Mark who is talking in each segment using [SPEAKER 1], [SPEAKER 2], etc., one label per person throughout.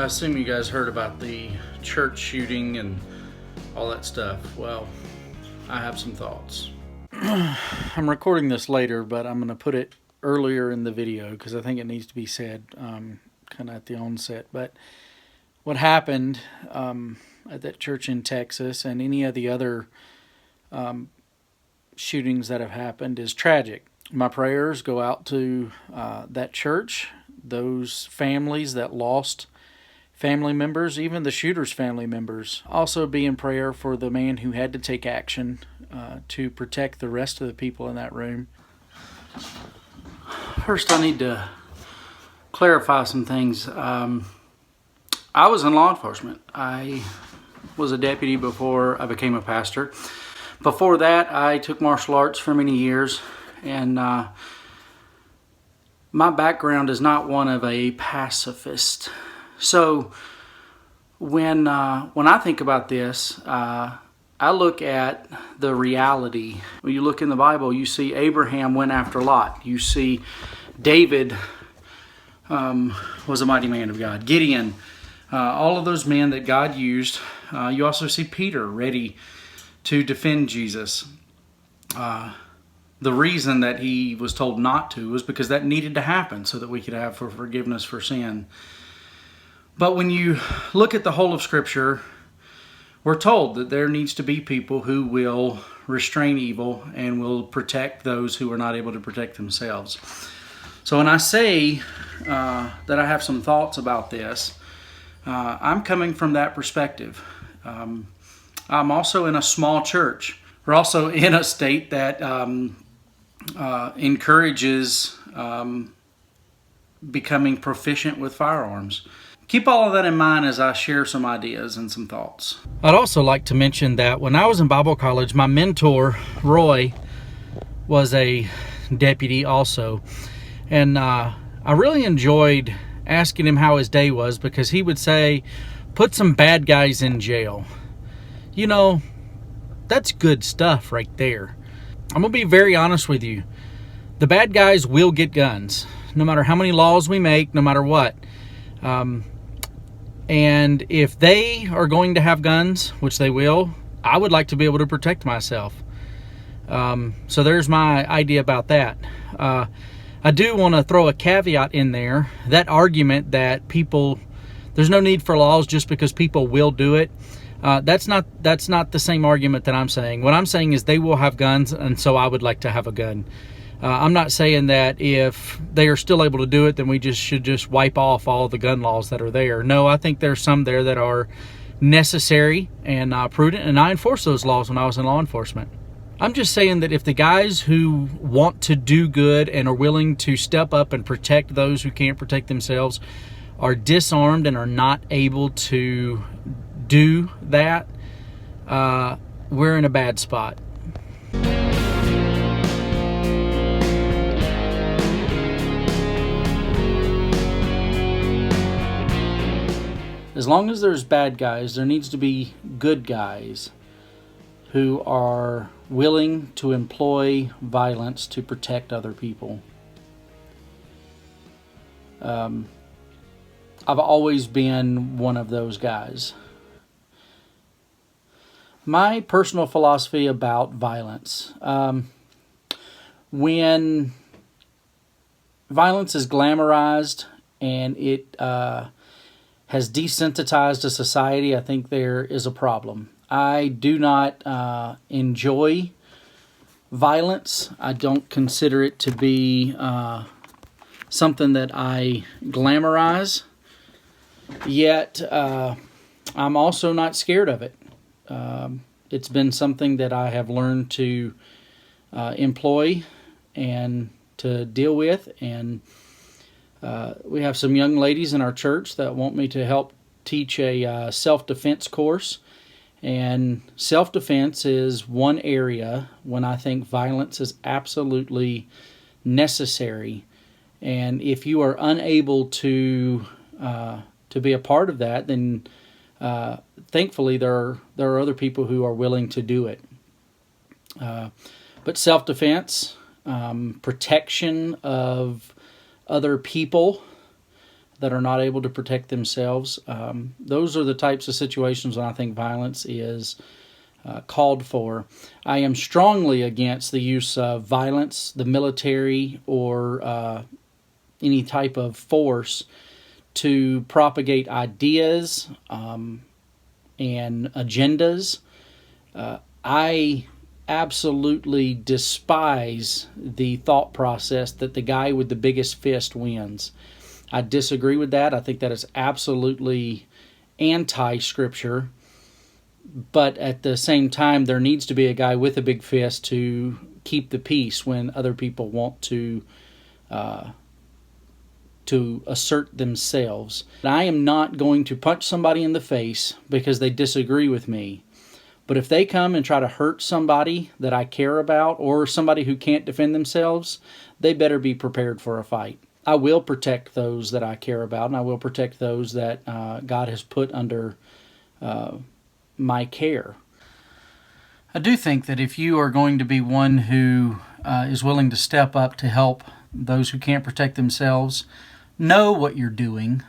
[SPEAKER 1] I assume you guys heard about the church shooting and all that stuff. Well, I have some thoughts. I'm recording this later, but I'm going to put it earlier in the video because I think it needs to be said kind of at the onset. But what happened at that church in Texas and any of the other shootings that have happened is tragic. My prayers go out to that church, those families that lost family members, even the shooter's family members. Also be in prayer for the man who had to take action to protect the rest of the people in that room. First, I need to clarify some things. I was in law enforcement. I was a deputy before I became a pastor. Before that, I took martial arts for many years, and my background is not one of a pacifist. So when I think about this, I look at the reality. When you look in the Bible, you see Abraham went after Lot. You see David was a mighty man of God. Gideon, all of those men that God used. You also see Peter ready to defend Jesus. The reason that he was told not to was because that needed to happen so that we could have forgiveness for sin. But when you look at the whole of Scripture, we're told that there needs to be people who will restrain evil and will protect those who are not able to protect themselves. So when I say that I have some thoughts about this, I'm coming from that perspective. I'm also in a small church. We're also in a state that encourages becoming proficient with firearms. Keep all of that in mind as I share some ideas and some thoughts. I'd also like to mention that when I was in Bible college, my mentor, Roy, was a deputy also. And I really enjoyed asking him how his day was because he would say, put some bad guys in jail. You know, that's good stuff right there. I'm going to be very honest with you. The bad guys will get guns, no matter how many laws we make, no matter what. And if they are going to have guns, which they will, I would like to be able to protect myself. So there's my idea about that. I do want to throw a caveat in there. That argument that there's no need for laws just because people will do it. That's not the same argument that I'm saying. What I'm saying is they will have guns, and so I would like to have a gun. I'm not saying that if they are still able to do it, then we should just wipe off all the gun laws that are there. No, I think there's some there that are necessary and prudent, and I enforced those laws when I was in law enforcement. I'm just saying that if the guys who want to do good and are willing to step up and protect those who can't protect themselves are disarmed and are not able to do that, we're in a bad spot. As long as there's bad guys, there needs to be good guys who are willing to employ violence to protect other people. I've always been one of those guys. My personal philosophy about violence. When violence is glamorized and it has desensitized a society, I think there is a problem. I do not enjoy violence. I don't consider it to be something that I glamorize. Yet, I'm also not scared of it. It's been something that I have learned to employ and to deal with. And we have some young ladies in our church that want me to help teach a self-defense course. And self-defense is one area when I think violence is absolutely necessary. And if you are unable to be a part of that, then thankfully there are other people who are willing to do it. But self-defense, protection of other people, that are not able to protect themselves. Those are the types of situations when I think violence is called for. I am strongly against the use of violence, the military, or any type of force to propagate ideas and agendas. I absolutely despise the thought process that the guy with the biggest fist wins. I disagree with that. I think that is absolutely anti-scripture. But at the same time, there needs to be a guy with a big fist to keep the peace when other people want to assert themselves. I am not going to punch somebody in the face because they disagree with me. But if they come and try to hurt somebody that I care about or somebody who can't defend themselves, they better be prepared for a fight. I will protect those that I care about, and I will protect those that God has put under my care. I do think that if you are going to be one who is willing to step up to help those who can't protect themselves, know what you're doing.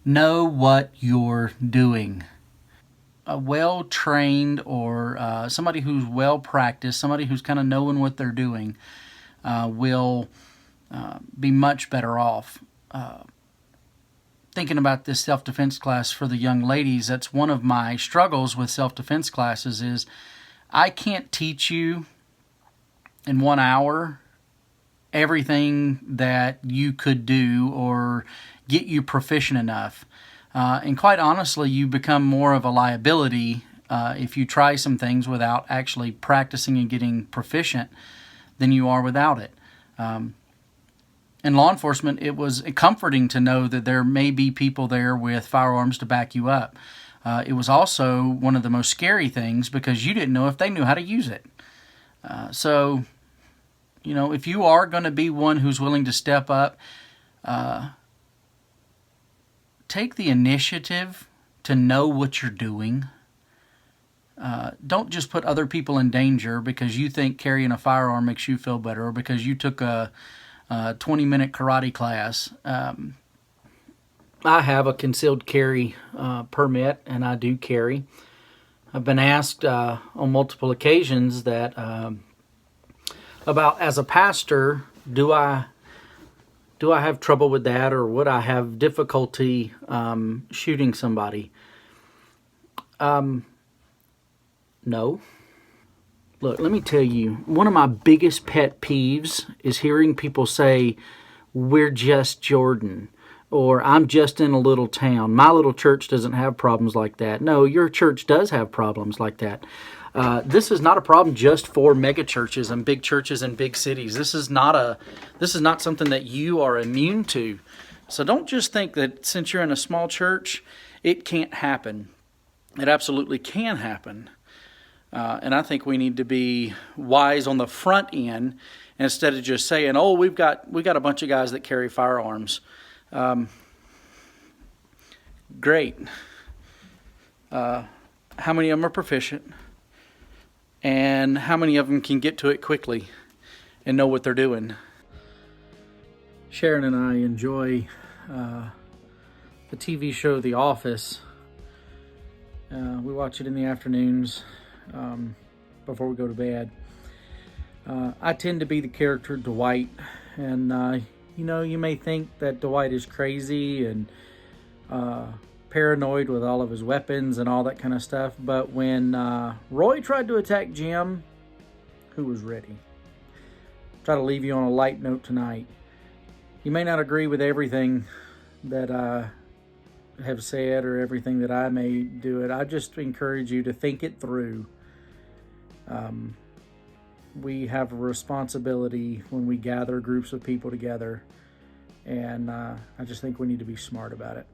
[SPEAKER 1] Know what you're doing. A well-trained or somebody who's well-practiced, somebody who's kind of knowing what they're doing, will be much better off. Thinking about this self-defense class for the young ladies, that's one of my struggles with self-defense classes is I can't teach you in 1 hour everything that you could do or get you proficient enough. And quite honestly, you become more of a liability if you try some things without actually practicing and getting proficient than you are without it. In law enforcement, it was comforting to know that there may be people there with firearms to back you up. It was also one of the most scary things because you didn't know if they knew how to use it. So, if you are going to be one who's willing to step up, take the initiative to know what you're doing. Don't just put other people in danger because you think carrying a firearm makes you feel better or because you took a 20-minute karate class. I have a concealed carry permit, and I do carry. I've been asked on multiple occasions that about as a pastor, do I have trouble with that, or would I have difficulty shooting somebody? No. Look, let me tell you, one of my biggest pet peeves is hearing people say, we're just Jordan, or I'm just in a little town. My little church doesn't have problems like that. No, your church does have problems like that. This is not a problem just for mega churches and big churches in big cities. This is not something that you are immune to. So don't just think that since you're in a small church, it can't happen. It absolutely can happen. And I think we need to be wise on the front end instead of just saying, "Oh, we got a bunch of guys that carry firearms." Great. How many of them are proficient? And how many of them can get to it quickly and know what they're doing? Sharon and I enjoy the TV show The Office. We watch it in the afternoons before we go to bed. I tend to be the character Dwight, and you may think that Dwight is crazy and paranoid with all of his weapons and all that kind of stuff, but when Roy tried to attack Jim, who was ready? Try to leave you on a light note tonight. You may not agree with everything that I have said or everything that I may do it. I just encourage you to think it through. We have a responsibility when we gather groups of people together, and I just think we need to be smart about it.